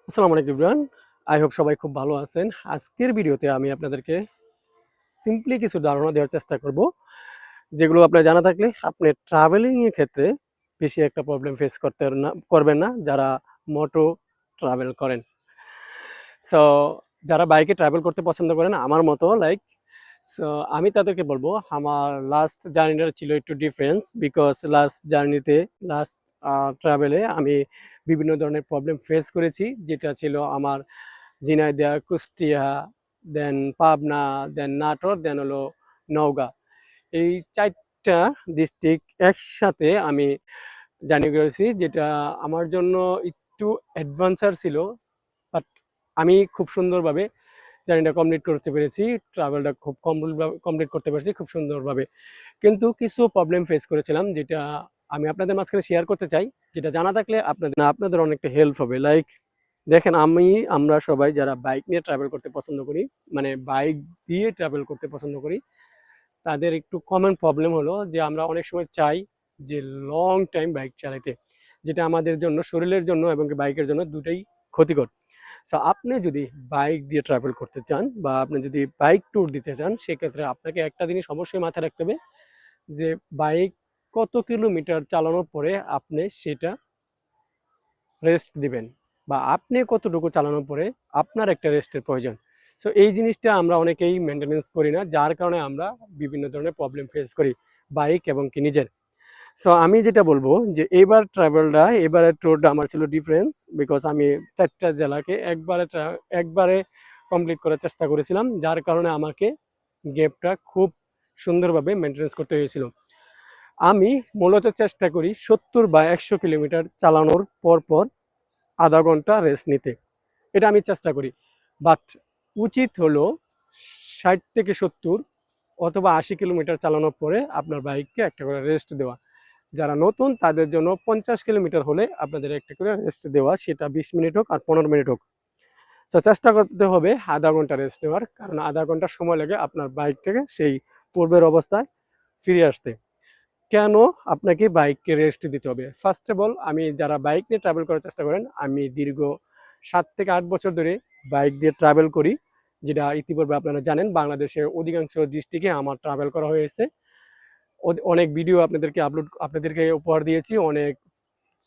আসসালামু আলাইকুম everyone. I hope সবাই খুব ভালো আছেন। আজকের ভিডিওতে আমি আপনাদেরকে সিম্পলি কিছু ধারণা দেওয়ার চেষ্টা করব, যেগুলো আপনার জানা থাকলে আপনি ট্রাভেলিং এর ক্ষেত্রে বেশি একটা প্রবলেম ফেস করবেন না যারা মোটো ট্রাভেল করেন। সো যারা বাইকে ট্রাভেল করতে পছন্দ করেন আমার মতো সো আমি তাদেরকে বলবো আমার লাস্ট জার্নিটা ছিল একটু ডিফারেন্স বিকজ লাস্ট ট্রাভেলে আমি বিভিন্ন ধরনের প্রবলেম ফেস করেছি, যেটা ছিল আমার ঝিনাইদহ, কুষ্টিয়া, দেন পাবনা, দেন নাটোর, দেন হলো নওগাঁ। এই ৪টা ডিস্ট্রিক্ট একসাথে আমি জার্নি করেছি, যেটা আমার জন্য একটু অ্যাডভেঞ্চার ছিল। বাট আমি খুব সুন্দরভাবে জার্নিটা কমপ্লিট করতে পেরেছি, ট্রাভেলটা খুব কমপ্লিট করতে পেরেছি খুব সুন্দরভাবে। কিন্তু কিছু প্রবলেম ফেস করেছিলাম, যেটা আমি আপনাদের মাঝখানে শেয়ার করতে চাই, যেটা জানা থাকলে আপনাদের অনেকটা হেল্প হবে। দেখেন, আমরা সবাই যারা বাইক নিয়ে ট্রাভেল করতে পছন্দ করি, মানে বাইক দিয়ে ট্রাভেল করতে পছন্দ করি, তাদের একটু কমন প্রবলেম হলো যে আমরা অনেক সময় চাই যে লং টাইম বাইক চালাইতে, যেটা আমাদের জন্য, শরীরের জন্য এবং বাইকের জন্য দুটাই ক্ষতিকর। সো আপনি যদি বাইক দিয়ে ট্রাভেল করতে চান বা আপনি যদি বাইক ট্যুর দিতে চান, সেক্ষেত্রে আপনাকে একটা জিনিস অবশ্যই মাথায় রাখতে হবে যে বাইক কত কিলোমিটার চালানোর পরে আপনি সেটা রেস্ট দিবেন, বা আপনি কতটুকু চালানোর পরে আপনার একটা রেস্টের প্রয়োজন। সো এই জিনিসটা আমরা অনেকেই মেনটেনেন্স করি না, যার কারণে আমরা বিভিন্ন ধরনের প্রবলেম ফেস করি বাইক এবং কি নিজের। সো আমি যেটা বলবো যে এবারের ট্যুরটা আমার ছিল ডিফারেন্স, বিকজ আমি ৪টা জেলাকে একবারে কমপ্লিট করার চেষ্টা করেছিলাম, যার কারণে আমাকে গ্যাপটা খুব সুন্দরভাবে মেনটেনেন্স করতে হয়েছিল। আমি মূলত চেষ্টা করি ৭০ বা ১০০ কিলোমিটার চালানোর পর আধা ঘন্টা রেস্ট নিতে, এটা আমি চেষ্টা করি। বাট উচিত হলো ৬০ থেকে ৭০ অথবা ৮০ কিলোমিটার চালানোর পরে আপনার বাইককে একটা করে রেস্ট দেওয়া। যারা নতুন তাদের জন্য ৫০ কিলোমিটার হলে আপনাদের একটা করে রেস্ট দেওয়া, সেটা ২০ মিনিট হোক আর ১৫ মিনিট হোক। সো চেষ্টা করতে হবে আধা ঘন্টা রেস্ট নেওয়ার, কারণ আধা ঘন্টা সময় লাগে আপনার বাইকটাকে সেই পূর্বের অবস্থায় ফিরে আসতে। কেন আপনাকে বাইককে রেস্ট দিতে হবে? ফার্স্ট অফ অল, যারা বাইক নিয়ে ট্রাভেল করার চেষ্টা করেন, আমি দীর্ঘ ৭ থেকে ৮ বছর ধরে বাইক দিয়ে ট্রাভেল করি, যেটা ইতিপূর্বে আপনারা জানেন বাংলাদেশের অধিকাংশ ডিস্ট্রিক্টে আমার ট্রাভেল করা হয়েছে। অনেক ভিডিও আপনাদেরকে উপহার দিয়েছি, অনেক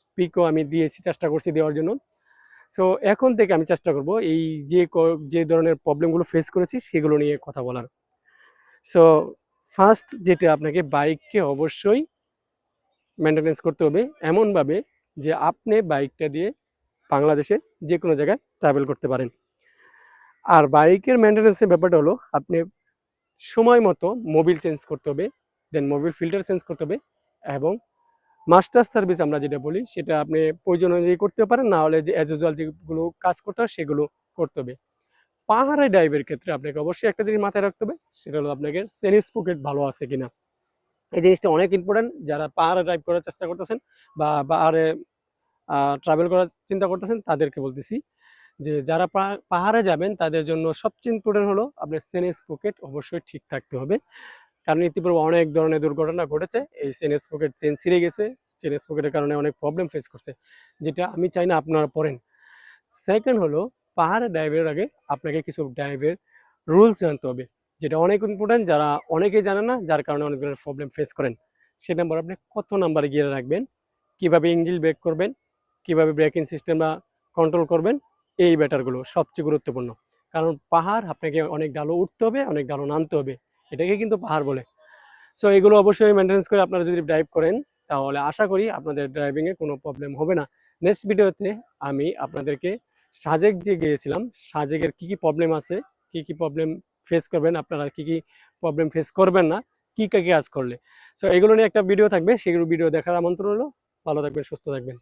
স্পিকও আমি দিয়েছি, চেষ্টা করছি দেওয়ার জন্য। সো এখন থেকে আমি চেষ্টা করব এই যে ধরনের প্রবলেমগুলো ফেস করেছি সেগুলো নিয়ে কথা বলার। সো ফার্স্ট যেটা, আপনাকে বাইককে অবশ্যই মেনটেনেন্স করতে হবে এমনভাবে যে আপনি বাইকটা দিয়ে বাংলাদেশে যে কোনো জায়গায় ট্রাভেল করতে পারেন। আর বাইকের মেনটেনেন্সের ব্যাপারটা হলো, আপনি সময় মতো মোবিল চেঞ্জ করতে হবে, দেন মোবিল ফিল্টার চেঞ্জ করতে হবে, এবং মাস্টার সার্ভিস আমরা যেটা বলি সেটা আপনি প্রয়োজন অনুযায়ী করতে পারেন, না হলে যে অ্যাজ ইউজুয়াল যেগুলো কাজ করতে হয় সেগুলো করতে হবে। পাহাড়ে ডাইভের ক্ষেত্রে আপনাকে অবশ্যই একটা জিনিস মাথায় রাখতে হবে, সেটা হলো আপনাকে চেনিস পকেট ভালো আছে কিনা। এই জিনিসটা অনেক ইম্পর্টেন্ট। যারা পাহাড়ে ড্রাইভ করার চেষ্টা করতেছেন বা পাহাড়ে ট্রাভেল করার চিন্তা করতেছেন, তাদেরকে বলতেছি যে যারা পাহাড়ে যাবেন তাদের জন্য সবচেয়ে ইম্পর্টেন্ট হলো আপনার চেনিস পকেট অবশ্যই ঠিক থাকতে হবে। কারণ ইতিপূর্বে অনেক ধরনের দুর্ঘটনা ঘটেছে, এই চেনিস পকেট চেন ছিঁড়ে গেছে, চেনিস পকেটের কারণে অনেক প্রবলেম ফেস করছে, যেটা আমি চাই না আপনারা পড়েন। সেকেন্ড হলো, পাহাড়ে ডাইভের আগে আপনাকে কিছু ডাইভের রুলস জানতে হবে, যেটা অনেক ইম্পর্টেন্ট, যারা অনেকেই জানেন না, যার কারণে অনেক ধরনের প্রবলেম ফেস করেন। সে নাম্বার, আপনি কত নাম্বারে গিয়ারে রাখবেন, কিভাবে ইঞ্জিন ব্রেক করবেন, কিভাবে ব্রেকিং সিস্টেমটা কন্ট্রোল করবেন, এই ব্যাটারগুলো সবচেয়ে গুরুত্বপূর্ণ। কারণ পাহাড় আপনাকে অনেক ডালও উঠতে হবে, অনেক ডালও নামতে হবে, এটাকে কিন্তু পাহাড় বলে। সো এগুলো অবশ্যই মেনটেন্স করে আপনারা যদি ড্রাইভ করেন, তাহলে আশা করি আপনাদের ড্রাইভিংয়ে কোনো প্রবলেম হবে না। নেক্সট ভিডিওতে আমি আপনাদেরকে সাজেক যে গিয়েছিলাম, সাজেকের কী কী প্রবলেম আছে, কী কী প্রবলেম ফেস করবেন আপনারা, কী কী প্রবলেম ফেস করবেন না, কী কী কাজ করলে। সো এগুলো নিয়ে একটা ভিডিও থাকবে, সেগুলো ভিডিও দেখার আমন্ত্রণ হলো। ভালো থাকবেন, সুস্থ থাকবেন।